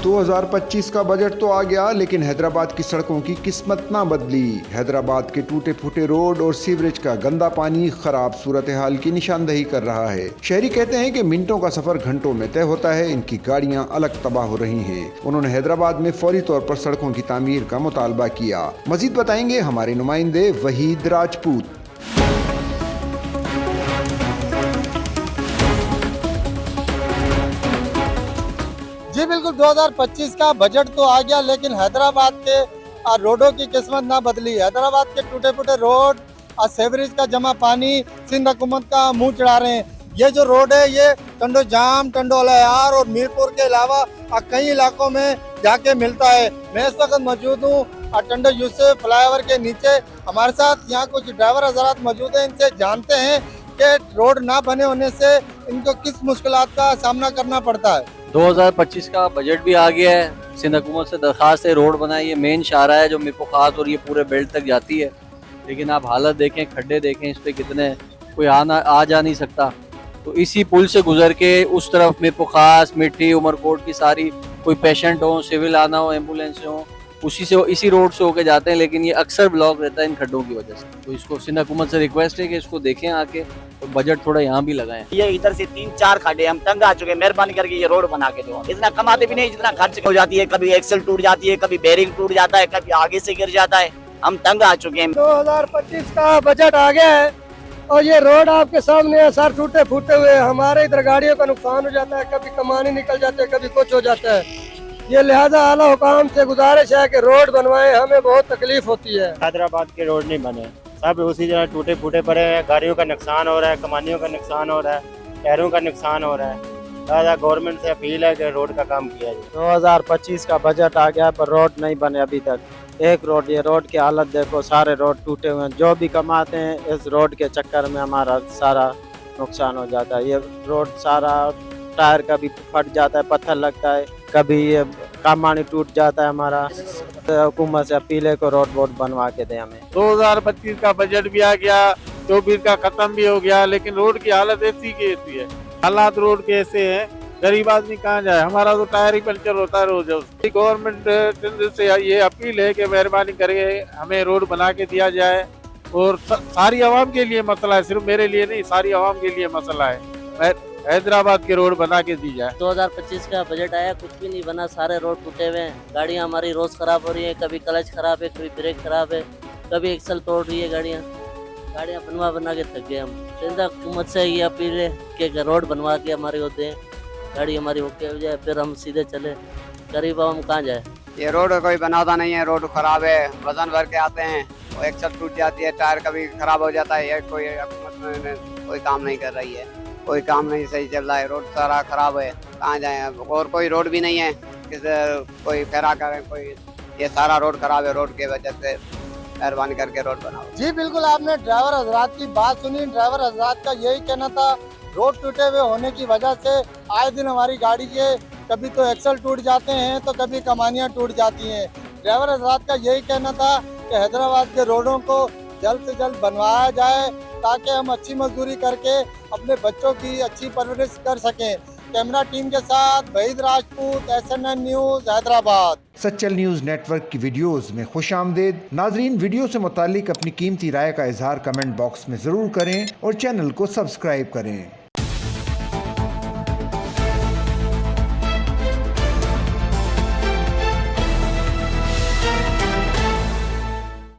2025 का बजट तो आ गया, लेकिन हैदराबाद की सड़कों की किस्मत ना बदली। हैदराबाद के टूटे फूटे रोड और सीवरेज का गंदा पानी खराब सूरत हाल की निशानदेही कर रहा है। शहरी कहते हैं कि मिनटों का सफर घंटों में तय होता है, इनकी गाड़ियां अलग तबाह हो रही हैं। उन्होंने हैदराबाद में फौरी तौर पर सड़कों की तामीर का मुतालबा किया। मजीद बताएंगे हमारे नुमाइंदे वहीद राजपूत। जी बिल्कुल, 2025 का बजट तो आ गया, लेकिन हैदराबाद के रोडों की किस्मत ना बदली। हैदराबाद के टूटे फूटे रोड और सेवरेज का जमा पानी सिंध हुकूमत का मुंह चढ़ा रहे हैं। ये जो रोड है ये टंडो जाम, टंडो अलायार और मीरपुर के अलावा कई इलाकों में जाके मिलता है। मैं इस वक्त मौजूद हूँ टंडो यूसुफ फ्लाईओवर के नीचे। हमारे साथ यहाँ कुछ ड्राइवर हजरात मौजूद हैं, इनसे जानते हैं कि रोड ना बने होने से इनको किस मुश्किलात का सामना करना पड़ता है। 2025 का बजट भी आ गया है। सिंध हुकूमत से दरख्वास्त है रोड बनाए। ये मेन शाहरा है जो मीरपुर खास और ये पूरे बेल्ट तक जाती है, लेकिन आप हालत देखें, खड्डे देखें, इस पे कितने कोई आ जा नहीं सकता। तो इसी पुल से गुजर के उस तरफ मीरपुर खास, मिट्टी, उमरकोट की सारी कोई पेशेंट हो, सिविल आना हो, एम्बुलेंस हो, इसी रोड से होके जाते हैं, लेकिन ये अक्सर ब्लॉक रहता है इन खड्डों की वजह से। तो इसको सिंध हुकूमत से रिक्वेस्ट है कि इसको देखें आके, तो बजट थोड़ा यहाँ भी लगाएं। ये इधर से 3-4 खड्डे, हम तंग आ चुके, मेहरबानी करके ये रोड बना के दो। इतना कमाते भी नहीं जितना खर्च हो जाती है। कभी एक्सल टूट जाती है, कभी बेरिंग टूट जाता है, कभी आगे से गिर जाता है। हम तंग आ चुके हैं। 2025 का बजट आ गया है और ये रोड आपके सामने है, सर टूटे फूटे हुए। हमारे इधर गाड़ियों का नुकसान हो जाता है, कभी कमानी निकल जाते हैं, कभी कुछ हो जाता है। ये लिहाजा आला हुकाम से गुजारिश है कि रोड बनवाएं, हमें बहुत तकलीफ होती है। हैदराबाद के रोड नहीं बने, सब उसी जगह टूटे फूटे पड़े हैं। गाड़ियों का नुकसान हो रहा है, कमानियों का नुकसान हो रहा है, शहरों का नुकसान हो रहा है। लिहाजा गवर्नमेंट से अपील है कि रोड का काम किया जाए। 2025 का बजट आ गया पर रोड नहीं बने अभी तक। एक रोड, ये रोड की हालत देखो, सारे रोड टूटे हुए हैं। जो भी कमाते हैं इस रोड के चक्कर में हमारा सारा नुकसान हो जाता है। ये रोड सारा टायर कभी फट जाता है, पत्थर लगता है, कभी ये कमानी टूट जाता है हमारा। हुकूमत से अपील है को रोड बोर्ड बनवा के दे हमें। 2025 का बजट भी आ गया, 24 का खत्म भी हो गया, लेकिन रोड की हालत ऐसी की ऐसी है। हालात रोड के ऐसे हैं, गरीब आदमी कहाँ जाए। हमारा तो टायर ही पंचर होता है रोज। गवर्नमेंट से ये अपील है कि मेहरबानी करके हमें रोड बना के दिया जाए, और सारी आवाम के लिए मसला है, सिर्फ मेरे लिए नहीं, सारी आवाम के लिए मसला है। हैदराबाद के रोड बना के दी जाए। 2025 का बजट आया, कुछ भी नहीं बना, सारे रोड टूटे हुए हैं। गाड़ियाँ हमारी रोज खराब हो रही है, कभी क्लच खराब है, कभी ब्रेक खराब है, कभी एक्सल तोड़ रही है गाड़ियाँ बनवा के थक गए हम। सिंध हुकूमत से ये अपील है कि रोड बनवा के हमारे को दें, गाड़ी हमारी ओके हो जाए, फिर हम सीधे चले। गरीब हम कहाँ जाए। ये रोड कोई बनाता नहीं है, रोड खराब है, वजन भर के आते हैं, वो एक्सल टूट जाती है, टायर कभी खराब हो जाता है। ये कोई हुकूमत कोई काम नहीं कर रही है, कोई काम नहीं सही चल रहा है। रोड सारा खराब है, कहाँ जाए। और कोई रोड भी नहीं है, कोई फेरा करे कोई। ये सारा रोड खराब है, रोड के वजह से मेहरबानी करके रोड बनाओ। जी बिल्कुल, आपने ड्राइवर हजरात की बात सुनी। ड्राइवर हजरात का यही कहना था, रोड टूटे हुए होने की वजह से आए दिन हमारी गाड़ी के कभी तो एक्सल टूट जाते हैं, तो कभी कमानियाँ टूट जाती हैं। ड्राइवर हजरात का यही कहना था कि हैदराबाद के रोडों को जल्द से जल्द बनवाया जाए, ताकि हम अच्छी मजदूरी करके अपने बच्चों की अच्छी परवरिश कर सकें। कैमरा टीम के साथ Wahid Rajput, SNN news, Hyderabad. Sachal news network की वीडियोस में खुशामदीद। नाजरीन, वीडियो से मुतालिक अपनी कीमती राय का इजहार कमेंट बॉक्स में ज़रूर करें और चैनल को सब्सक्राइब करें।